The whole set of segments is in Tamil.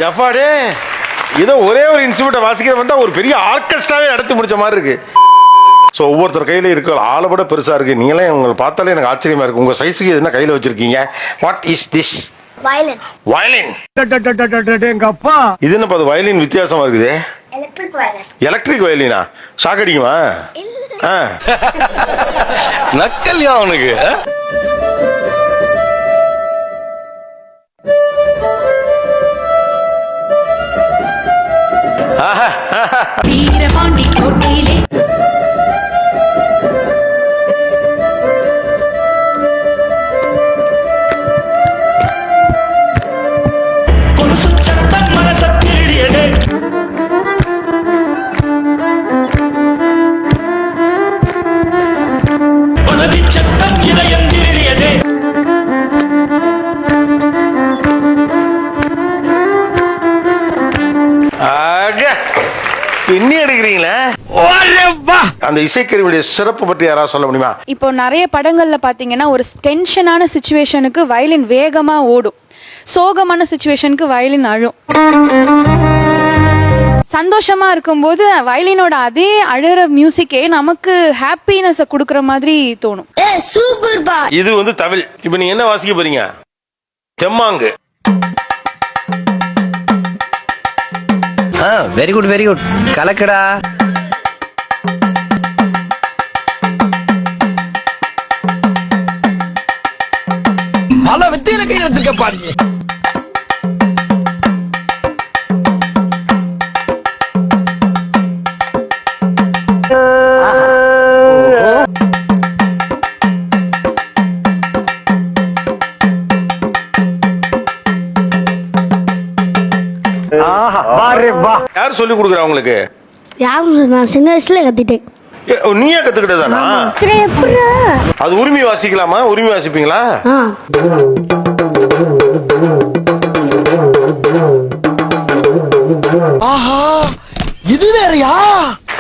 எப்பாடே ஏதோ ஒரே ஒரு இன்ஸ்ட்ருமெண்ட்டை வாசிக்கிறவன் தான் ஒரு பெரிய ஆர்கெஸ்ட்ராவே நடத்தி முடிச்ச மாதிரி இருக்கு. ஸோ ஒவ்வொருத்தர் கையில் இருக்க ஆளை விட பெருசாக இருக்கு. நீங்களே உங்களை பார்த்தாலே எனக்கு ஆச்சரியமா இருக்கு. உங்க சைஸுக்கு என்ன கையில் வச்சிருக்கீங்க? What is this? Violin. Violin. எங்க அப்பா இது என்ன பாது வயலின் வித்தியாசமா இருக்குது. Electric violin. எலக்ட்ரிக் வயலினா? ஷாக் அடிக்குமா? நக்கல்யா அவனுக்கு. வீரபாண்டி கோட்டையிலே கொலுசு சத்தம் மனச தேடியதே. மனதி சத்தம் இதயம் தேடியதே. பின்னி எடுக்கிறீங்களே. அந்த இசைக்கருவியுடைய சிறப்பு பற்றி யாராவது சொல்ல முடியுமா? இப்போ நிறைய படங்கள்ல பாத்தீங்கன்னா ஒரு டென்ஷனான சிச்சுவேஷனுக்கு வயலின் வேகமா ஓடும், சோகமான சிச்சுவேஷனுக்கு வயலின் அழும். சந்தோஷமா இருக்கும்போது வயலினோட அதே அழற மியூசிக்கே நமக்கு ஹாப்பினஸ் கொடுக்கற மாதிரி தோணும். சூப்பர் பா. இது வந்து தவில். இப்போ நீங்க என்ன வாசிக்க போறீங்க? தெம்மாங்கு. Very good very good. கலக்கடா. பல வித்தியில கை வச்சிருக்க பாருங்க. யார் சொல்லி கொடுக்குறா உங்களுக்கு? யாரும் நான் சின்ன வயசுல கத்திட்டேன். நீயே கத்துக்கிட்டதானா? அது உரிமை வாசிக்கலாமா? உரிமை வாசிப்பீங்களா? ஆஹா இது வேறயா?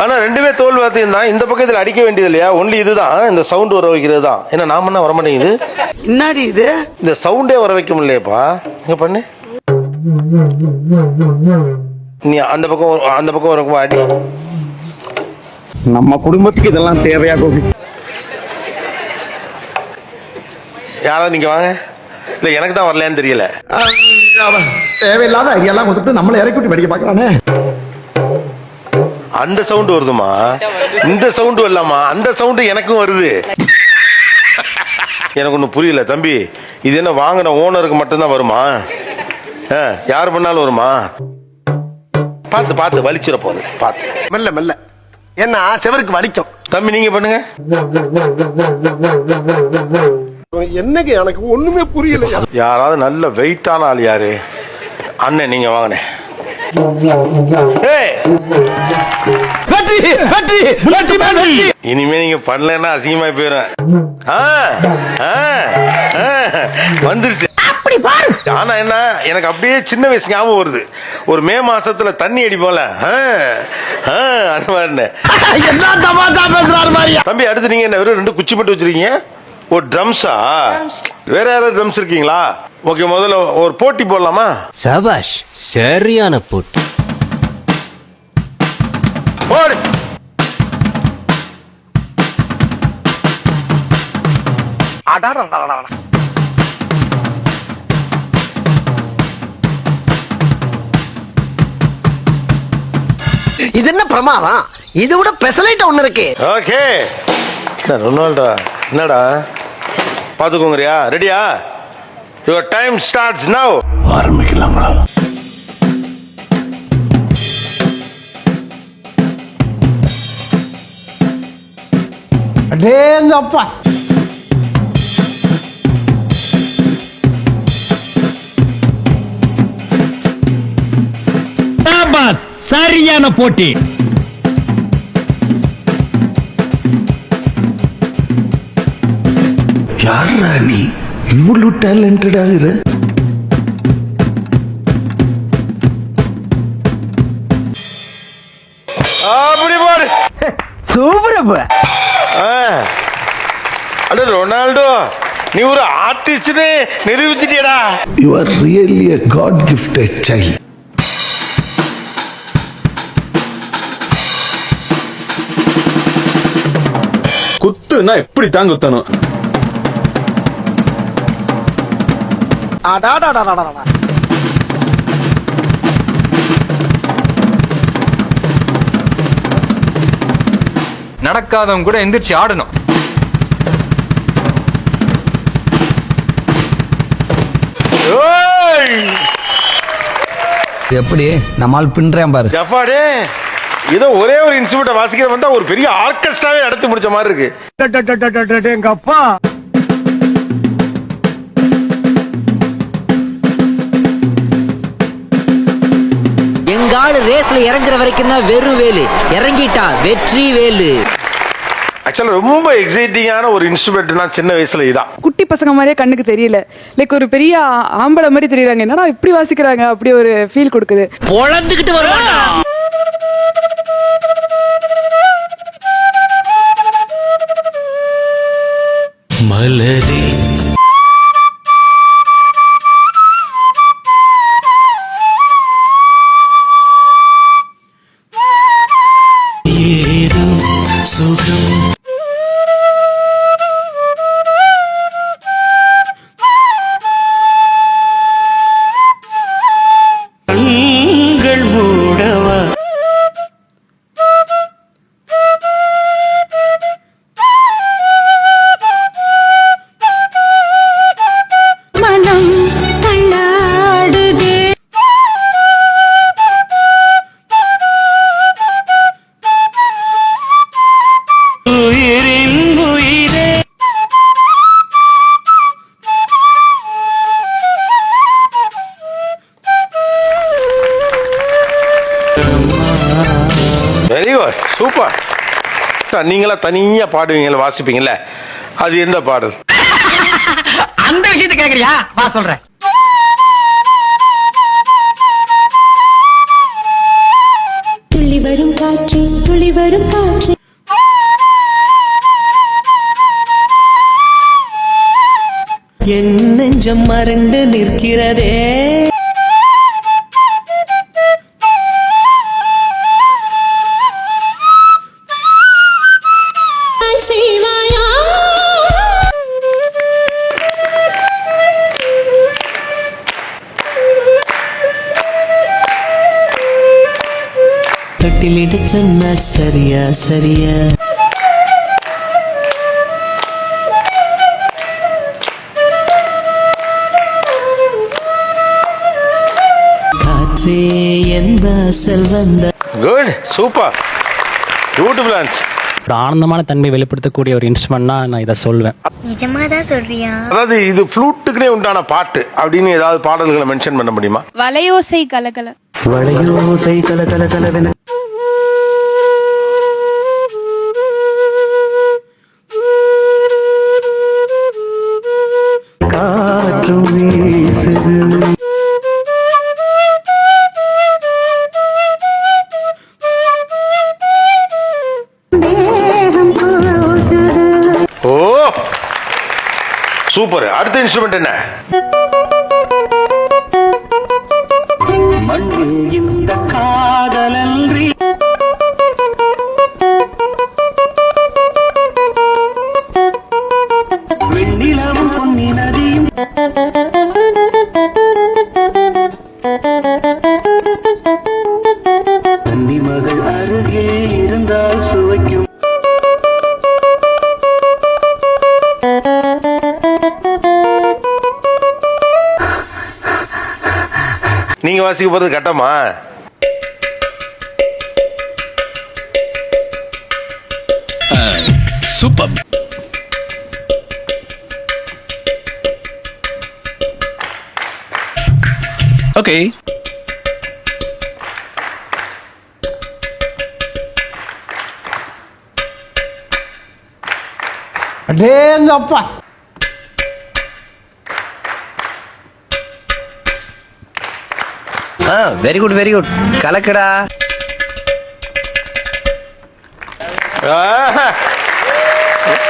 ஆனா ரெண்டுமே தோல் வாத்தியம் தான். இந்த பக்கத்துல அடிக்க வேண்டியது இல்லையா? ஒன்லி இதுதான் இந்த சவுண்ட் வர வைக்கிறது தான். ஏன்னா நாம என்ன வர மாட்டேங்குது. என்னடி இது? இந்த சவுண்டே வர வைக்க முடியலையப்பா. இங்க பண்ணு. நீ அந்த பக்கம் ஒரு அடி. நம்ம குடும்பத்துக்கு இதெல்லாம் தேவையா கோபி? யாராவது நீங்க வாங்க. இல்ல எனக்கு தான் வரலையான்னு தெரியல. தேவையில்லாத ஐடியெல்லாம் கொடுத்துட்டு நம்மள இறக்கி விட்டு படிக்க பாக்குறானே. அந்த சவுண்ட் வருதுமா? இந்த சவுண்ட் வரலாமா? அந்த சவுண்ட் எனக்கும் வருது. எனக்கு ஒன்றும் புரியல தம்பி. இது என்ன வாங்கின ஓனருக்கு மட்டும்தான் வருமா? யார் பண்ணாலும் வருமா? பார்த்து பார்த்து வலிச்சிட போகுது. பார்த்து மெல்ல மெல்ல. என்ன செவருக்கு வலிக்கும். தம்பி நீங்க பண்ணுங்க. என்னங்க எனக்கு ஒண்ணுமே புரியல. யாராவது நல்ல வெயிட்டான ஆள் யாரு? அண்ணன் நீங்க வாங்கினேன். இனிமே நீங்க பண்ணலன்னா அசிங்கமா போயிடும். வந்துருச்சு. ஆனா என்ன எனக்கு அப்படியே சின்ன வயசு ஞாபகம் வருது. ஒரு மே மாசத்துல தண்ணி அடிப்போம்ல, அது மாதிரி. தம்பி அடுத்து நீங்க என்ன வெறும் 2 குச்சி மட்டும் வச்சிருக்கீங்க? ஒரு ட்ரம்ஸா? வேற யாராவது ட்ரம்ஸ் இருக்கீங்களா? ஓகே, முதல்ல ஒரு போட்டி போடலாமா? சபாஷ், சரியான போட்டி. போடு. இது என்ன பிரமாதம்? இதை விட பெசலைட் ஒண்ணு இருக்கு. ஓகே ரொனால்டோ என்னடா பாத்துக்கோங்கறியா? ரெடியா? யுவர் டைம் ஸ்டார்ட்ஸ் நவ. ஆரம்பிக்கலாங்களா? அடேங்கப்பா. சரியான போட்டி. யாரா நீ இவ்வளவு டேலண்டட் ஆகுற? அப்படி பாரு. சூப்பர். அட ரொனால்டோ, நீ ஒரு ஆர்டிஸ்ட்னு நிரூபிச்சிட்டியடா. You are really a God gifted child. குத்துனா எப்படி தான் குத்தணும். நடக்காதவங்க கூட எந்திரிச்சு ஆடணும். எப்படி நம்மால் பின்றேன் பாரு. ஜப்பாடே ஏதோ ஒரே ஒரு இன்ஸ்ட்ருமெண்ட்டை வாசிக்கிற வந்தா ஒரு பெரிய ஆர்கெஸ்ட்ராவே நடத்தி முடிச்ச மாதிரி இருக்கு. எங்க அப்பா எங்காடு ரேஸ்ல இறங்குற வரைக்கும் தான் வெறும் வேலு, இறங்கிட்டா வெற்றி வேலு. ஆக்சுவலா ரொம்ப எக்ஸைட்டிங்கான ஒரு இன்ஸ்ட்ருமெண்ட்னா சின்ன வயசுல இதான். குட்டி பசங்க மாதிரியே கண்ணுக்கு தெரியல, லைக் ஒரு பெரிய ஆம்பளை மாதிரி தெரியுறாங்க. என்னடா இப்படி வாசிக்கிறாங்க, அப்படி ஒரு ஃபீல் கொடுக்குது. பொழந்துகிட்டு வருவாங்க. மலரே ஏதோ சுகம் கண்கள் மூடவா மனம் தள்ளாடுதே. உயிரின் உயிரே வெரி குட், சூப்பர். நீங்களா தனியா பாடுவீங்கல்ல, வாசிப்பீங்கல்ல, அது எந்த பாடல்? அந்த விஷயத்தை கேக்குறியா? வா சொல்றேன். துள்ளி வரும் காற்று, துள்ளி வரும் காற்று. என் நெஞ்சம் மறண்டு நிற்கிறதே. செய்வாயா கட்டிலிட சொன்னால் சரியா சரியா காற்றே என் வாசல் வந்த. Good, super, beautiful answer. ஒரு ஆனந்தமான தன்மை வெளிப்படுத்தக்கூடிய ஒரு இன்ஸ்ட்ருமெண்ட்னா நான் இதை சொல்வேன். நிஜமாதான் சொல்றியா? அதாவது இது ஃப்ளூட்டுக்குனே உண்டான பாட்டு அப்படின்னு ஏதாவது பாடல்களை மென்ஷன் பண்ண முடியுமா? வலையோசை கலகல. வளையோசை கல கல கலவென காற்றும் வீசுது. ஓ சூப்பர். அடுத்த இன்ஸ்ட்ருமெண்ட் என்ன? இந்த காதலன்றி வெண்ணிலவும் பொன்னி நதியும் கன்னி மகள் அருகே இருந்தால் சுவைக்கும். நீங்க வாசிக்க போறது கட்டமா? சூப்பர். ஓகே. அடேங்கப்பா. Very good very good. கலக்கடா. ஆஹா,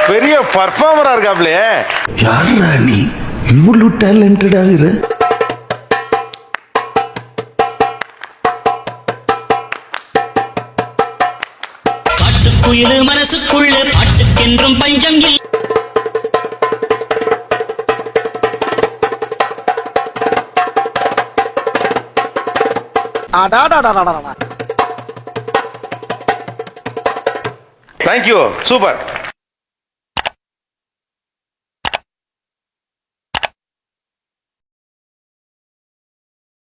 பெரிய பர்ஃபார்மரா இருக்காப்லே. யாரா நீ இவ்வளவு டேலண்டட் ஆகுற? காட்டுக்குயிலு மனசுக்குள்ள பாட்டுக்கென்று என்றும் பஞ்சம் இல்லை. Thank you, super.